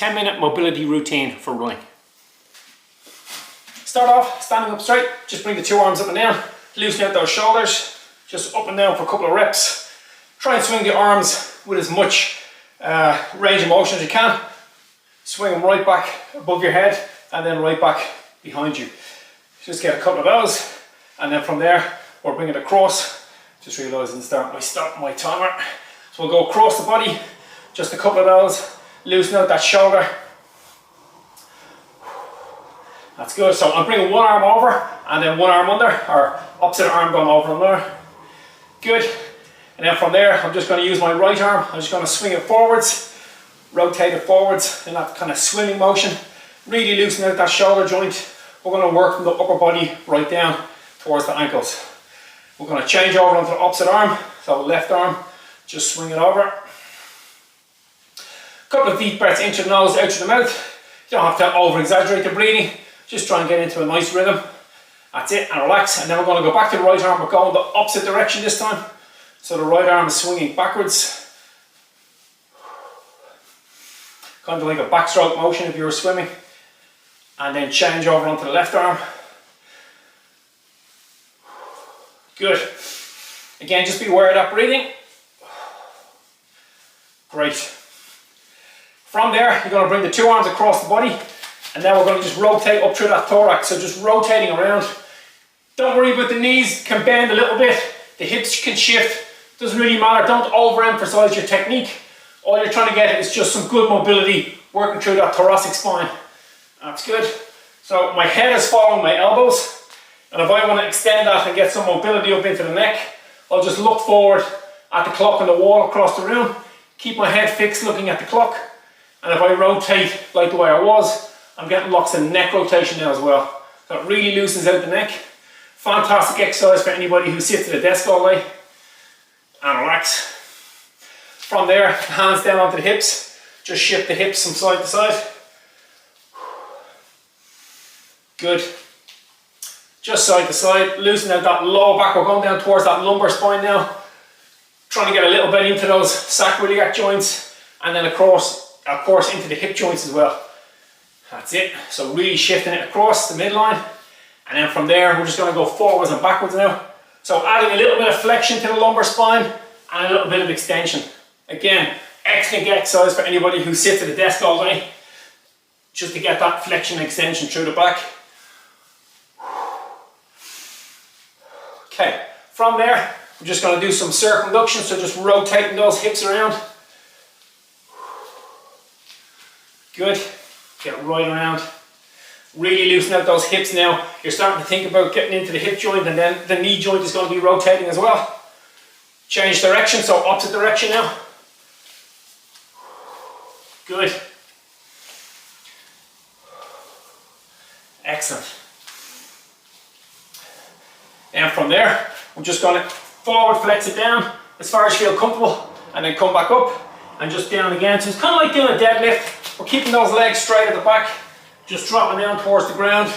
10-minute mobility routine for running. Start off standing up straight, just bring the two arms up and down, loosen out those shoulders, just up and down for a couple of reps. Try and swing the arms with as much range of motion as you can. Swing them right back above your head and then right back behind you. Just get a couple of those, and then from there we'll bring it across. Just realising to stop my timer. So we'll go across the body, just a couple of those, loosen out that shoulder. That's good. So I'm bringing one arm over and then one arm under, or opposite arm going over and under. Good. And then from there, I'm just going to use my right arm. I'm just going to swing it forwards, rotate it forwards in that kind of swimming motion. Really loosen out that shoulder joint. We're going to work from the upper body right down towards the ankles. We're going to change over onto the opposite arm. So left arm, just swing it over. A couple of deep breaths into the nose, out through the mouth. You don't have to over exaggerate the breathing. Just try and get into a nice rhythm. That's it, and relax. And then we're going to go back to the right arm. We're going the opposite direction this time. So the right arm is swinging backwards. Kind of like a backstroke motion if you were swimming. And then change over onto the left arm. Good. Again, just be aware of that breathing. Great. From there, you're going to bring the two arms across the body. And now we're going to just rotate up through that thorax. So just rotating around. Don't worry about the knees, can bend a little bit. The hips can shift. Doesn't really matter. Don't overemphasize your technique. All you're trying to get is just some good mobility working through that thoracic spine. That's good. So my head is following my elbows. And if I want to extend that and get some mobility up into the neck, I'll just look forward at the clock on the wall across the room. Keep my head fixed looking at the clock. And if I rotate like the way I was, I'm getting lots of neck rotation now as well. So it really loosens out the neck. Fantastic exercise for anybody who sits at a desk all day. And relax. From there, hands down onto the hips. Just shift the hips from side to side. Good. Just side to side. Loosen out that lower back. We're going down towards that lumbar spine now. Trying to get a little bit into those sacroiliac joints. And then across, of course, into the hip joints as well. That's it. So really shifting it across the midline. And then from there, we're just going to go forwards and backwards now. So adding a little bit of flexion to the lumbar spine and a little bit of extension. Again, excellent exercise for anybody who sits at a desk all day. Just to get that flexion and extension through the back. Okay, from there, we're just going to do some circumduction. So just rotating those hips around. Good. Get right around. Really loosen out those hips now. You're starting to think about getting into the hip joint, and then the knee joint is going to be rotating as well. Change direction, so opposite direction now. Good. Excellent. And from there, we're just going to forward flex it down as far as you feel comfortable, and then come back up and just down again. So it's kind of like doing a deadlift. We're keeping those legs straight at the back. Just dropping down towards the ground.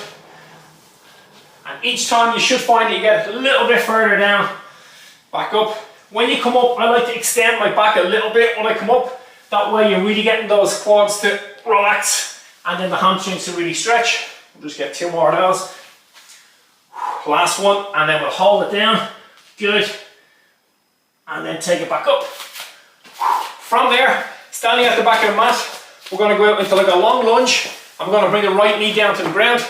And each time you should find that you get a little bit further down. Back up. When you come up, I like to extend my back a little bit when I come up. That way you're really getting those quads to relax and then the hamstrings to really stretch. We'll just get two more of those. Last one, and then we'll hold it down. Good. And then take it back up. From there, standing at the back of the mat, we're going to go out into like a long lunge. I'm going to bring the right knee down to the ground.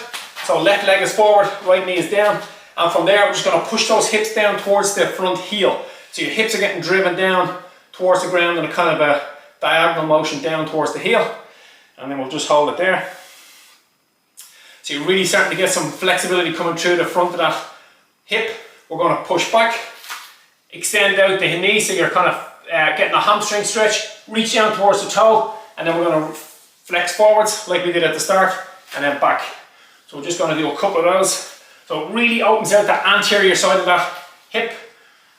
So left leg is forward, right knee is down. And from there, we're just going to push those hips down towards the front heel. So your hips are getting driven down towards the ground in a kind of a diagonal motion down towards the heel. And then we'll just hold it there. So you're really starting to get some flexibility coming through the front of that hip. We're going to push back, extend out the knee so you're kind of getting a hamstring stretch. Reach down towards the toe, and then we're going to flex forwards like we did at the start, and then back. So we're just going to do a couple of those. So it really opens out the anterior side of that hip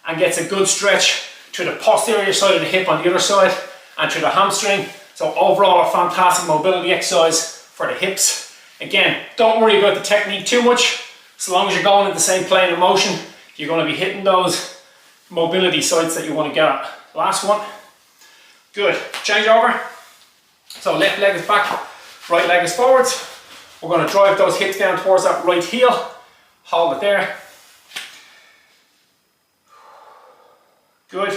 and gets a good stretch to the posterior side of the hip on the other side and to the hamstring. So overall, a fantastic mobility exercise for the hips. Again, don't worry about the technique too much. As long as you're going in the same plane of motion, you're going to be hitting those mobility sites that you want to get at. Last one. Good. Change over. So left leg is back, right leg is forwards. We're going to drive those hips down towards that right heel. Hold it there. Good.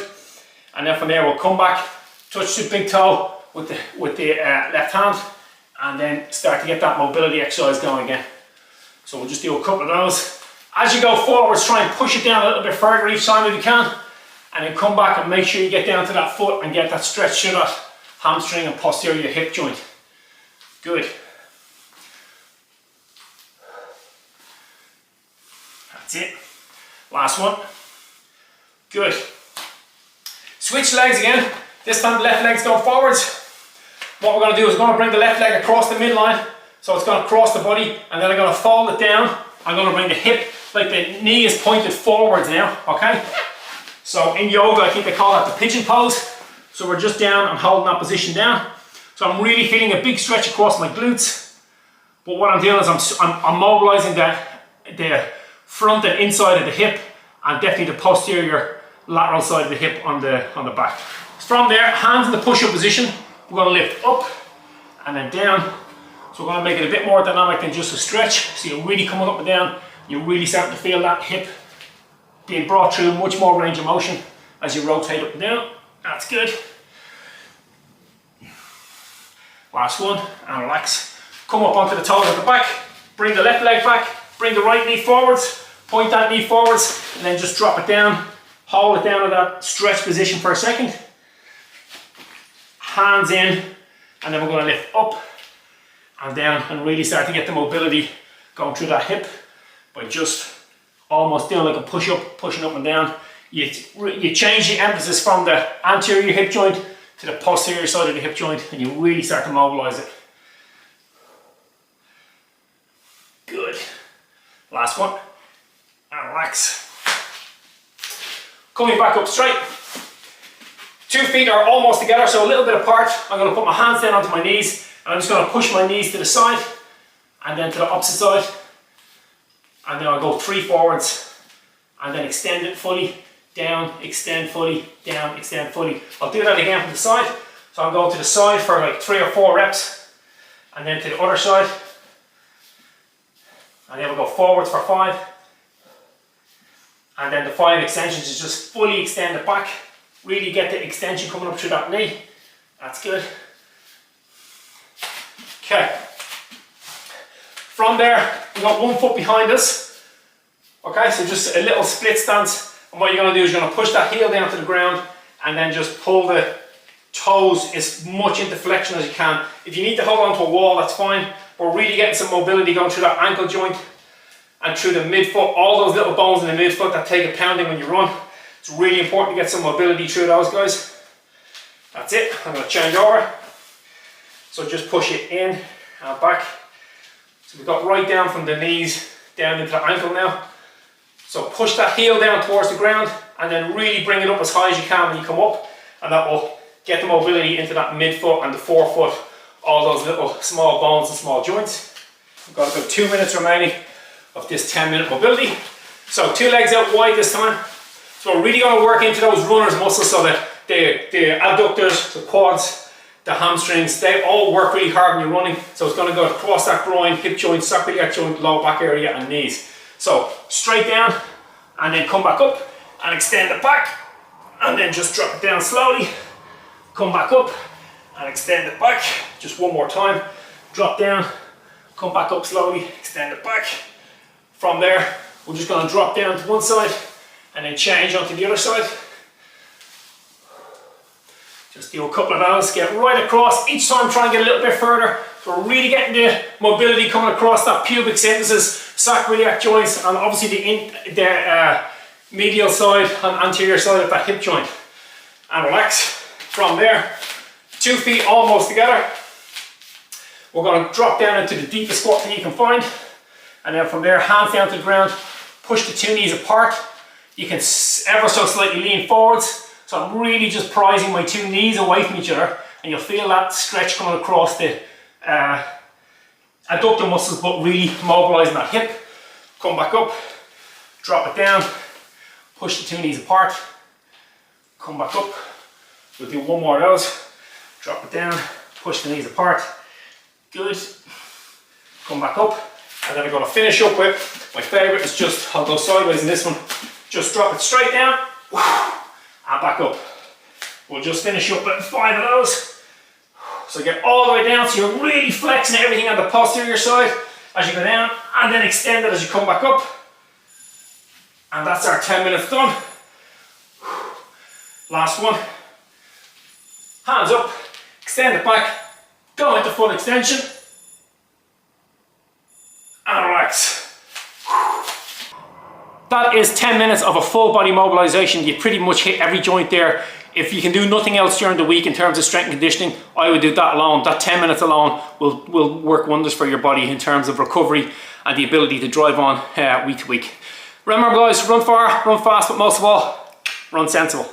And then from there we'll come back, touch the big toe with the left hand, and then start to get that mobility exercise going again. So we'll just do a couple of those. As you go forwards, try and push it down a little bit further each time if you can, and then come back and make sure you get down to that foot and get that stretch through that hamstring and posterior hip joint. Good. That's it. Last one. Good. Switch legs again. This time the left leg's going forwards. What we're going to do is we're going to bring the left leg across the midline. So it's going to cross the body, and then I'm going to fold it down. I'm going to bring the hip, like the knee is pointed forwards now, okay? So in yoga, I think they call that the pigeon pose. So we're just down, I'm holding that position down. So I'm really feeling a big stretch across my glutes. But what I'm doing is I'm mobilizing the front and inside of the hip, and definitely the posterior lateral side of the hip on the back. From there, hands in the push-up position. We're going to lift up and then down. So we're going to make it a bit more dynamic than just a stretch. So you're really coming up and down. You're really starting to feel that hip being brought through much more range of motion as you rotate up and down. That's good. Last one, and relax. Come up onto the toes at the back. Bring the left leg back. Bring the right knee forwards. Point that knee forwards, and then just drop it down. Hold it down in that stretch position for a second. Hands in, and then we're going to lift up and down and really start to get the mobility going through that hip by just almost doing like a push-up, pushing up and down. You change the emphasis from the anterior hip joint to the posterior side of the hip joint, and you really start to mobilize it. Good. Last one. And relax. Coming back up straight. 2 feet are almost together, so a little bit apart. I'm going to put my hands down onto my knees, and I'm just going to push my knees to the side and then to the opposite side. And then I'll go 3 forwards and then extend it fully, down, extend fully, down, extend fully. I'll do that again from the side. So I'm going to the side for like 3 or 4 reps, and then to the other side. And then we'll go forwards for 5. And then the 5 extensions is just fully extend it back. Really get the extension coming up through that knee. That's good. Okay. From there, we've got 1 foot behind us. Okay, so just a little split stance. And what you're going to do is you're going to push that heel down to the ground and then just pull the toes as much into flexion as you can. If you need to hold onto a wall, that's fine. We're really getting some mobility going through that ankle joint and through the midfoot, all those little bones in the midfoot that take a pounding when you run. It's really important to get some mobility through those, guys. That's it. I'm going to change over. So just push it in and back. So we've got right down from the knees down into the ankle now. So push that heel down towards the ground and then really bring it up as high as you can when you come up, and that will get the mobility into that midfoot and the forefoot, all those little small bones and small joints. We've got about 2 minutes remaining of this 10-minute mobility. So 2 legs out wide this time. So we're really going to work into those runner's muscles, so that the adductors, the quads, the hamstrings, they all work really hard when you're running. So it's going to go across that groin, hip joint, sacroiliac joint, low back area and knees. So straight down and then come back up and extend it back, and then just drop it down slowly. Come back up and extend it back. Just one more time. Drop down, come back up slowly, extend it back. From there, we're just going to drop down to one side and then change onto the other side. Just do a couple of those, get right across. Each time try and get a little bit further. So we're really getting the mobility coming across that pubic symphysis, sacroiliac joints, and obviously the medial side and anterior side of that hip joint. And relax. From there, 2 feet almost together. We're going to drop down into the deepest squat that you can find. And then from there, hands down to the ground, push the 2 knees apart. You can ever so slightly lean forwards. So I'm really just prizing my 2 knees away from each other, and you'll feel that stretch coming across the adductor muscles, but really mobilizing that hip. Come back up, drop it down, push the 2 knees apart, come back up. We'll do 1 more of those. Drop it down, push the knees apart. Good. Come back up. And then I'm going to finish up with, my favourite is just, I'll go sideways in this one. Just drop it straight down. And back up. We'll just finish up with 5 of those. So get all the way down so you're really flexing everything on the posterior side as you go down, and then extend it as you come back up. And that's our 10 minutes done. Last one. Hands up, extend it back, go into full extension, and relax. That is 10 minutes of a full body mobilization. You pretty much hit every joint there. If you can do nothing else during the week in terms of strength and conditioning, I would do that alone. That 10 minutes alone will work wonders for your body in terms of recovery and the ability to drive on week to week. Remember guys, run far, run fast, but most of all, run sensible.